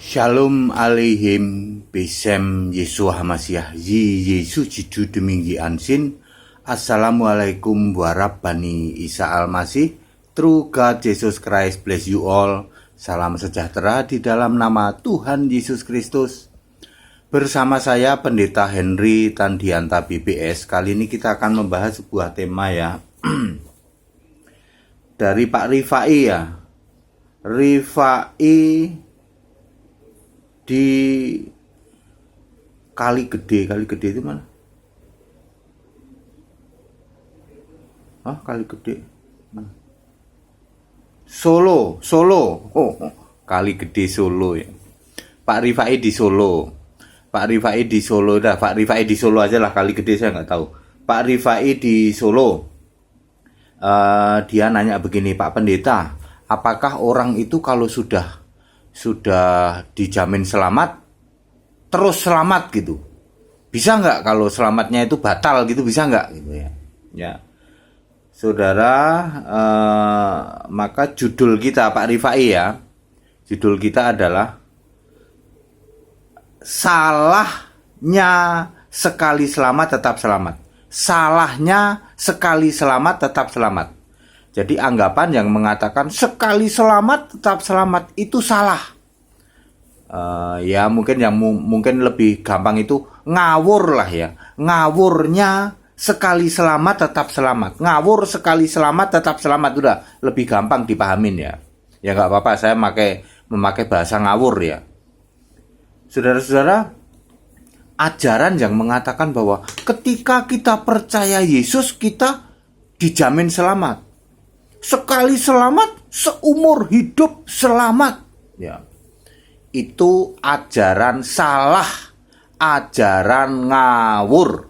Shalom aleihim besem Yeshua Hamasiah Yi Yesus jidu deminggi ansin. Assalamualaikum warahmatullahi Isa Al-Masih. True God Jesus Christ bless you all. Salam sejahtera di dalam nama Tuhan Yesus Kristus. Bersama saya Pendeta Henry Tandianta BBS. Kali ini kita akan membahas sebuah tema ya dari Pak Rifai ya. Rifai di Kali Gede itu mana? Kali Gede mana? Solo. Kali Gede Solo ya. Pak Rifai di Solo. Pak Rifai di Solo aja lah, Kali Gede saya nggak tahu. Pak Rifai di Solo. Dia nanya begini, Pak Pendeta, apakah orang itu kalau sudah dijamin selamat terus selamat gitu, bisa nggak kalau selamatnya itu batal gitu, bisa nggak gitu ya saudara. Maka judul kita Pak Rifai ya, judul kita adalah salahnya sekali selamat tetap selamat. Salahnya sekali selamat tetap selamat. Jadi anggapan yang mengatakan sekali selamat tetap selamat itu salah. Ya mungkin lebih gampang itu ngawur lah ya. Ngawurnya sekali selamat tetap selamat. Ngawur sekali selamat tetap selamat, udah lebih gampang dipahamin ya. Ya nggak apa-apa saya memakai bahasa ngawur ya. Saudara-saudara, ajaran yang mengatakan bahwa ketika kita percaya Yesus kita dijamin selamat. Sekali selamat, seumur hidup selamat. Ya. Itu ajaran salah, ajaran ngawur.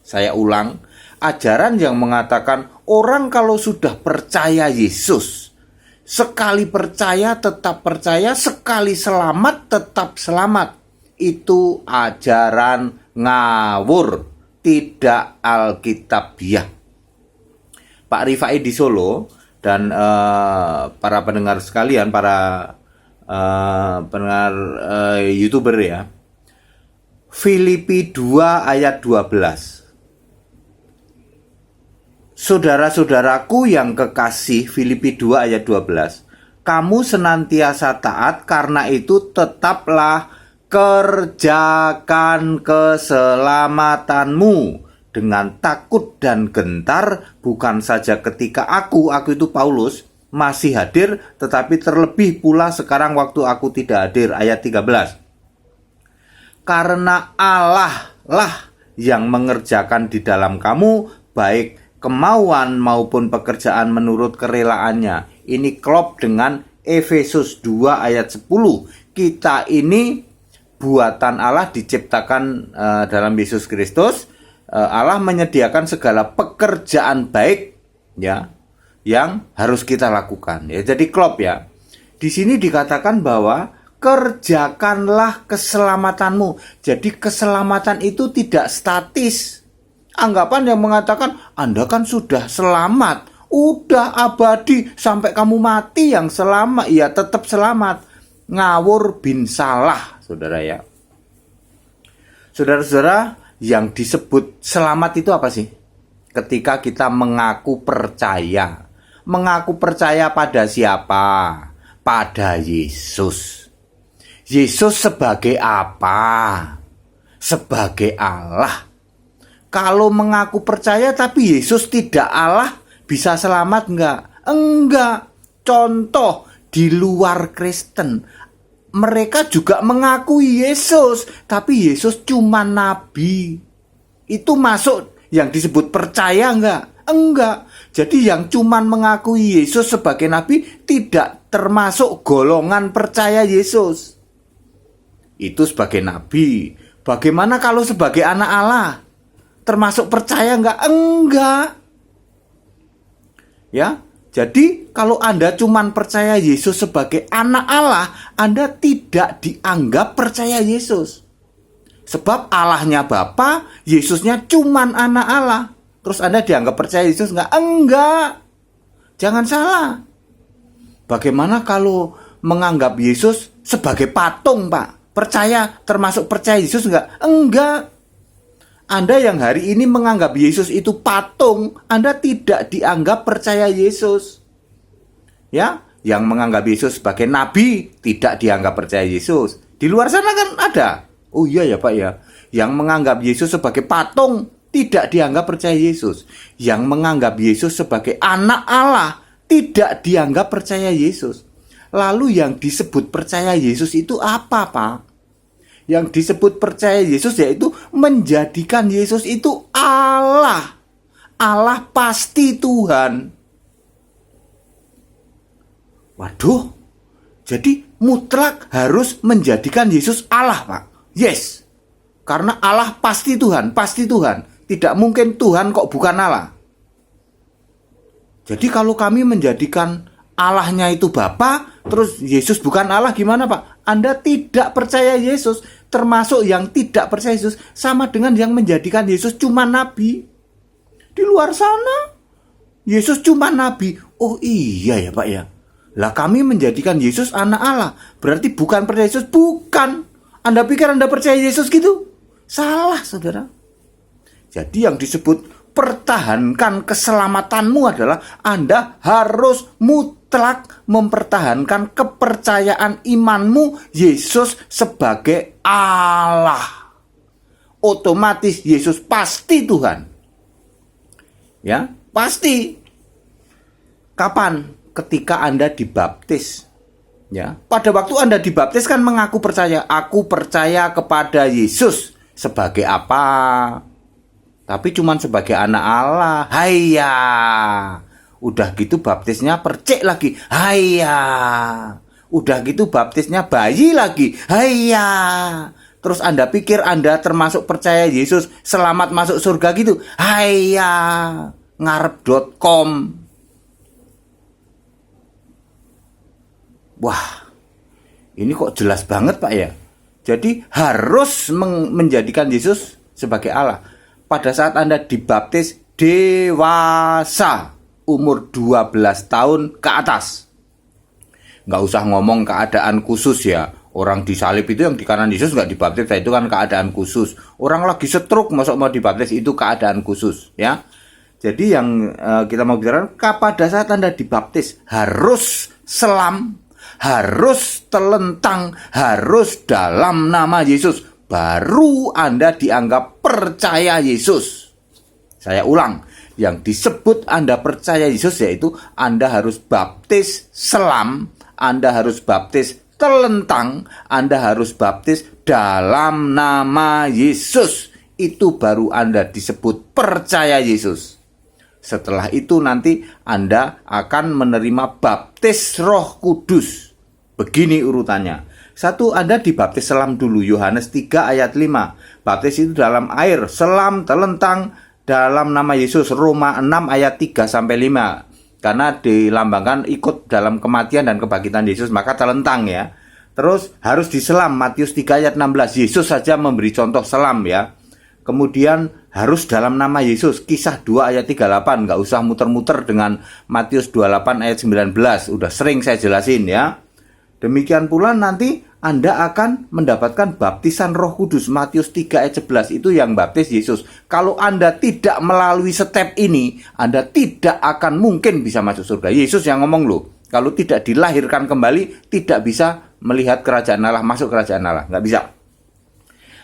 Saya ulang, ajaran yang mengatakan orang kalau sudah percaya Yesus, sekali percaya tetap percaya, sekali selamat tetap selamat. Itu ajaran ngawur, tidak alkitabiah. Pak Rifai di Solo dan para pendengar sekalian, para pendengar YouTuber ya. Filipi 2 ayat 12. Saudara-saudaraku yang kekasih, Filipi 2 ayat 12. Kamu senantiasa taat, karena itu tetaplah kerjakan keselamatanmu dengan takut dan gentar, bukan saja ketika aku itu Paulus masih hadir, tetapi terlebih pula sekarang waktu aku tidak hadir. Ayat 13. Karena Allah lah yang mengerjakan di dalam kamu baik kemauan maupun pekerjaan menurut kerelaannya. Ini klop dengan Efesus 2 ayat 10. Kita ini buatan Allah, diciptakan dalam Yesus Kristus. Allah menyediakan segala pekerjaan baik ya yang harus kita lakukan ya. Jadi klop ya. Di sini dikatakan bahwa kerjakanlah keselamatanmu. Jadi keselamatan itu tidak statis. Anggapan yang mengatakan Anda kan sudah selamat, udah abadi sampai kamu mati yang selamat, ya tetap selamat. Ngawur bin salah, saudara ya. Saudara-saudara, yang disebut selamat itu apa sih? Ketika kita mengaku percaya. Mengaku percaya pada siapa? Pada Yesus. Yesus sebagai apa? Sebagai Allah. Kalau mengaku percaya tapi Yesus tidak Allah, bisa selamat enggak? Enggak. Contoh di luar Kristen, mereka juga mengakui Yesus, tapi Yesus cuma nabi. Itu masuk yang disebut percaya enggak? Enggak. Jadi yang cuma mengakui Yesus sebagai nabi tidak termasuk golongan percaya Yesus. Itu sebagai nabi. Bagaimana kalau sebagai anak Allah? Termasuk percaya enggak? Enggak. Ya. Jadi kalau Anda cuma percaya Yesus sebagai anak Allah, Anda tidak dianggap percaya Yesus. Sebab Allahnya Bapa, Yesusnya cuma anak Allah. Terus Anda dianggap percaya Yesus enggak? Enggak. Jangan salah. Bagaimana kalau menganggap Yesus sebagai patung, Pak. Percaya, termasuk percaya Yesus enggak? Enggak. Anda yang hari ini menganggap Yesus itu patung, Anda tidak dianggap percaya Yesus. Ya, yang menganggap Yesus sebagai nabi tidak dianggap percaya Yesus. Di luar sana kan ada. Oh iya ya Pak ya. Yang menganggap Yesus sebagai patung tidak dianggap percaya Yesus. Yang menganggap Yesus sebagai anak Allah tidak dianggap percaya Yesus. Lalu yang disebut percaya Yesus itu apa, Pak? Yang disebut percaya Yesus yaitu menjadikan Yesus itu Allah. Allah pasti Tuhan. Waduh, jadi mutlak harus menjadikan Yesus Allah, Pak. Yes, karena Allah pasti Tuhan, pasti Tuhan. Tidak mungkin Tuhan kok bukan Allah. Jadi kalau kami menjadikan Allahnya itu Bapa, terus Yesus bukan Allah, gimana Pak? Anda tidak percaya Yesus, termasuk yang tidak percaya Yesus, sama dengan yang menjadikan Yesus cuma nabi. Di luar sana, Yesus cuma nabi. Oh iya ya Pak ya. Lah kami menjadikan Yesus anak Allah, berarti bukan percaya Yesus, bukan. Anda pikir Anda percaya Yesus gitu? Salah, saudara. Jadi yang disebut pertahankan keselamatanmu adalah Anda harus mutlak mempertahankan kepercayaan imanmu Yesus sebagai Allah. Otomatis Yesus pasti Tuhan. Ya, pasti. Kapan? Ketika Anda dibaptis. Ya, pada waktu Anda dibaptis kan mengaku percaya, aku percaya kepada Yesus sebagai apa? Tapi cuman sebagai anak Allah. Hayya. Udah gitu baptisnya percik lagi. Hayya. Udah gitu baptisnya bayi lagi. Hayya. Terus Anda pikir Anda termasuk percaya Yesus selamat masuk surga gitu. Hayya. Ngarep.com. Wah, ini kok jelas banget Pak ya. Jadi harus menjadikan Yesus sebagai Allah. Pada saat Anda dibaptis dewasa, umur 12 tahun ke atas. Nggak usah ngomong keadaan khusus ya. Orang disalib itu yang di kanan Yesus nggak dibaptis, itu kan keadaan khusus. Orang lagi stroke masuk mau dibaptis itu keadaan khusus ya. Jadi yang kita mau bicarakan, pada saat Anda dibaptis harus selam, harus telentang, harus dalam nama Yesus. Baru Anda dianggap percaya Yesus. Saya ulang, yang disebut Anda percaya Yesus yaitu Anda harus baptis selam, Anda harus baptis telentang, Anda harus baptis dalam nama Yesus. Itu baru Anda disebut percaya Yesus. Setelah itu nanti Anda akan menerima baptis Roh Kudus. Begini urutannya. 1. Anda dibaptis selam dulu. Yohanes 3 ayat 5. Baptis itu dalam air, selam, telentang dalam nama Yesus. Roma 6 ayat 3 sampai 5. Karena dilambangkan ikut dalam kematian dan kebangkitan Yesus, maka telentang ya. Terus harus diselam. Matius 3 ayat 16. Yesus saja memberi contoh selam ya. Kemudian harus dalam nama Yesus. Kisah 2 ayat 38. Nggak usah muter-muter dengan Matius 28 ayat 19. Udah sering saya jelasin ya. Demikian pula nanti Anda akan mendapatkan baptisan Roh Kudus. Matius 3 ayat 11 itu yang baptis Yesus. Kalau Anda tidak melalui step ini, Anda tidak akan mungkin bisa masuk surga. Yesus yang ngomong loh. Kalau tidak dilahirkan kembali, tidak bisa melihat kerajaan Allah, masuk kerajaan Allah. Nggak bisa.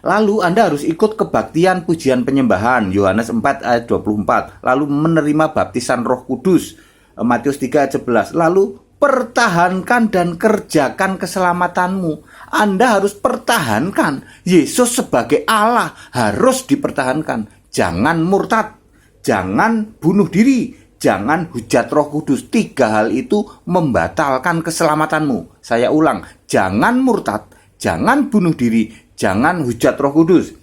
Lalu Anda harus ikut kebaktian pujian penyembahan. Yohanes 4 ayat 24. Lalu menerima baptisan Roh Kudus. Matius 3 ayat 11. Lalu pertahankan dan kerjakan keselamatanmu. Anda harus pertahankan Yesus sebagai Allah. Harus dipertahankan. Jangan murtad. Jangan bunuh diri. Jangan hujat Roh Kudus. 3 hal itu membatalkan keselamatanmu. Saya ulang. Jangan murtad. Jangan bunuh diri. Jangan hujat Roh Kudus.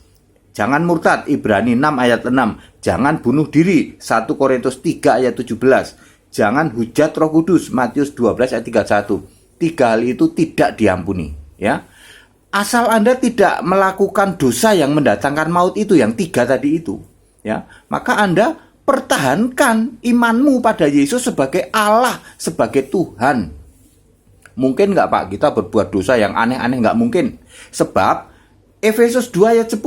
Jangan murtad. Ibrani 6 ayat 6. Jangan bunuh diri. 1 Korintus 3 ayat 17. Jangan hujat Roh Kudus. Matius 12 ayat 31. 3 hal itu tidak diampuni ya. Asal Anda tidak melakukan dosa yang mendatangkan maut itu, yang 3 tadi itu ya, maka Anda pertahankan imanmu pada Yesus sebagai Allah, sebagai Tuhan. Mungkin nggak Pak kita berbuat dosa yang aneh-aneh? Nggak mungkin. Sebab Efesus 2 ayat 10,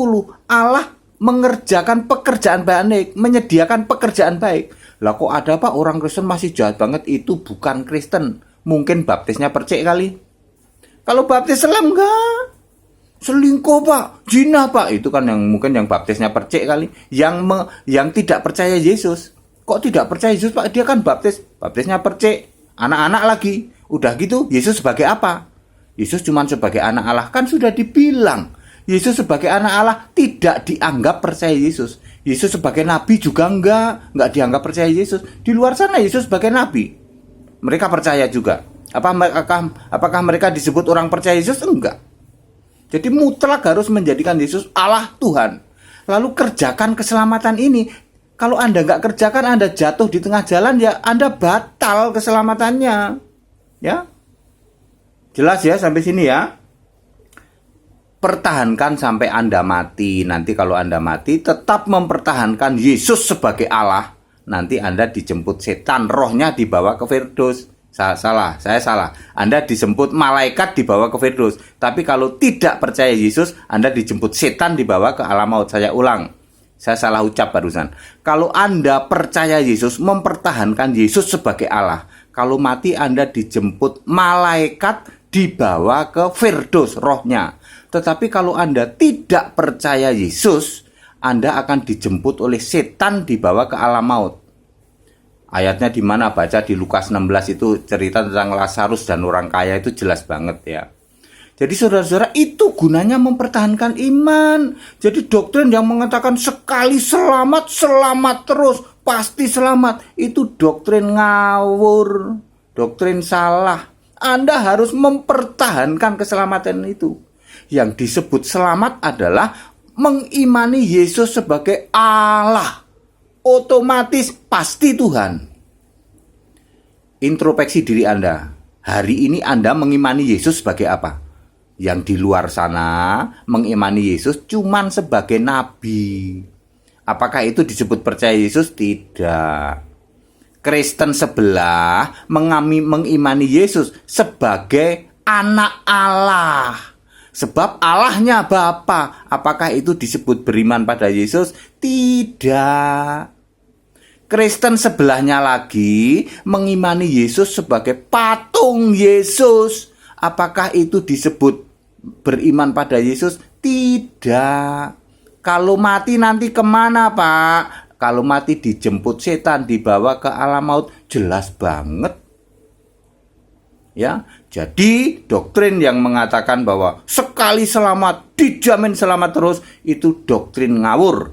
Allah mengerjakan pekerjaan baik, menyediakan pekerjaan baik. Lah kok ada Pak orang Kristen masih jahat banget? Itu bukan Kristen. Mungkin baptisnya percik kali. Kalau baptis selam enggak. Selingkuh Pak, zina Pak. Itu kan yang mungkin yang baptisnya percik kali. Yang tidak percaya Yesus. Kok tidak percaya Yesus Pak? Dia kan baptisnya percik. Anak-anak lagi. Udah gitu, Yesus sebagai apa? Yesus cuma sebagai anak Allah. Kan sudah dibilang. Yesus sebagai anak Allah tidak dianggap percaya Yesus. Yesus sebagai nabi juga enggak dianggap percaya Yesus. Di luar sana Yesus sebagai nabi. Mereka percaya juga. Apakah mereka disebut orang percaya Yesus? Enggak. Jadi mutlak harus menjadikan Yesus Allah Tuhan. Lalu kerjakan keselamatan ini. Kalau Anda nggak kerjakan, Anda jatuh di tengah jalan, ya Anda batal keselamatannya. Ya, jelas ya sampai sini ya. Pertahankan sampai Anda mati. Nanti kalau Anda mati, tetap mempertahankan Yesus sebagai Allah. Nanti Anda dijemput setan, rohnya dibawa ke Firdaus. Saya salah. Anda dijemput malaikat dibawa ke Firdaus. Tapi kalau tidak percaya Yesus, Anda dijemput setan dibawa ke alam maut. Saya ulang. Saya salah ucap barusan. Kalau Anda percaya Yesus, mempertahankan Yesus sebagai Allah. Kalau mati Anda dijemput malaikat dibawa ke Firdaus rohnya. Tetapi kalau Anda tidak percaya Yesus, Anda akan dijemput oleh setan dibawa ke alam maut. Ayatnya di mana? Baca di Lukas 16 itu cerita tentang Lazarus dan orang kaya itu jelas banget ya. Jadi saudara-saudara, itu gunanya mempertahankan iman. Jadi doktrin yang mengatakan sekali selamat, selamat terus, pasti selamat, itu doktrin ngawur, doktrin salah. Anda harus mempertahankan keselamatan itu. Yang disebut selamat adalah mengimani Yesus sebagai Allah. Otomatis pasti Tuhan. Introspeksi diri Anda. Hari ini Anda mengimani Yesus sebagai apa? Yang di luar sana mengimani Yesus cuman sebagai nabi. Apakah itu disebut percaya Yesus? Tidak. Kristen sebelah mengimani Yesus sebagai anak Allah. Sebab Allahnya Bapa. Apakah itu disebut beriman pada Yesus? Tidak. Kristen sebelahnya lagi mengimani Yesus sebagai patung Yesus. Apakah itu disebut beriman pada Yesus? Tidak. Kalau mati nanti kemana Pak? Kalau mati dijemput setan, dibawa ke alam maut. Jelas banget. Ya, jadi doktrin yang mengatakan bahwa sekali selamat dijamin selamat terus, itu doktrin ngawur.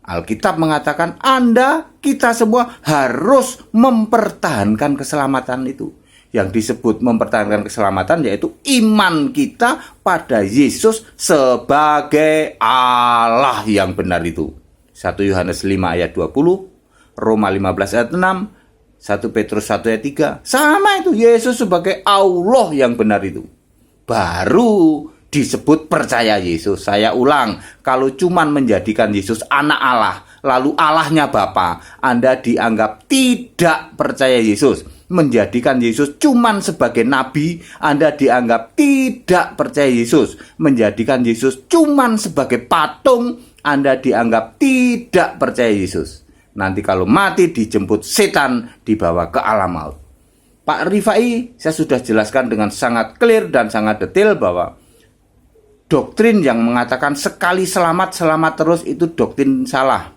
Alkitab mengatakan kita semua harus mempertahankan keselamatan itu. Yang disebut mempertahankan keselamatan yaitu iman kita pada Yesus sebagai Allah yang benar itu. 1 Yohanes 5 ayat 20, Roma 15 ayat 6, 1 Petrus 1 ayat 3. Sama itu, Yesus sebagai Allah yang benar itu. Baru disebut percaya Yesus. Saya ulang, kalau cuman menjadikan Yesus anak Allah, lalu Allahnya Bapa, Anda dianggap tidak percaya Yesus. Menjadikan Yesus cuman sebagai nabi, Anda dianggap tidak percaya Yesus. Menjadikan Yesus cuman sebagai patung, Anda dianggap tidak percaya Yesus. Nanti kalau mati dijemput setan dibawa ke alam maut. Pak Rifai, saya sudah jelaskan dengan sangat clear dan sangat detail bahwa doktrin yang mengatakan sekali selamat, selamat terus itu doktrin salah.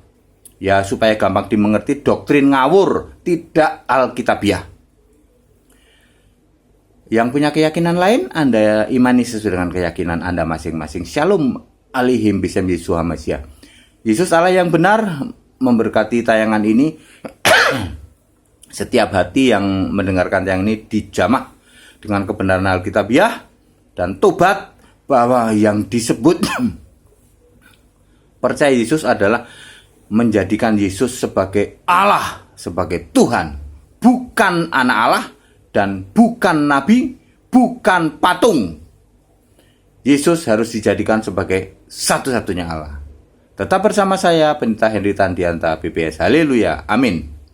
Ya, supaya gampang dimengerti, doktrin ngawur, tidak alkitabiah. Yang punya keyakinan lain, Anda imani sesuai dengan keyakinan Anda masing-masing. Shalom alaihim bisem Yesus Hamasiah. Yesus Allah yang benar memberkati tayangan ini. Setiap hati yang mendengarkan tayangan ini dijamak dengan kebenaran alkitabiah dan tobat bahwa yang disebut percaya Yesus adalah menjadikan Yesus sebagai Allah, sebagai Tuhan, bukan anak Allah dan bukan nabi, bukan patung. Yesus harus dijadikan sebagai satu-satunya Allah. Tetap bersama saya, Pendeta Henry Tandianta, BPS. Haleluya. Amin.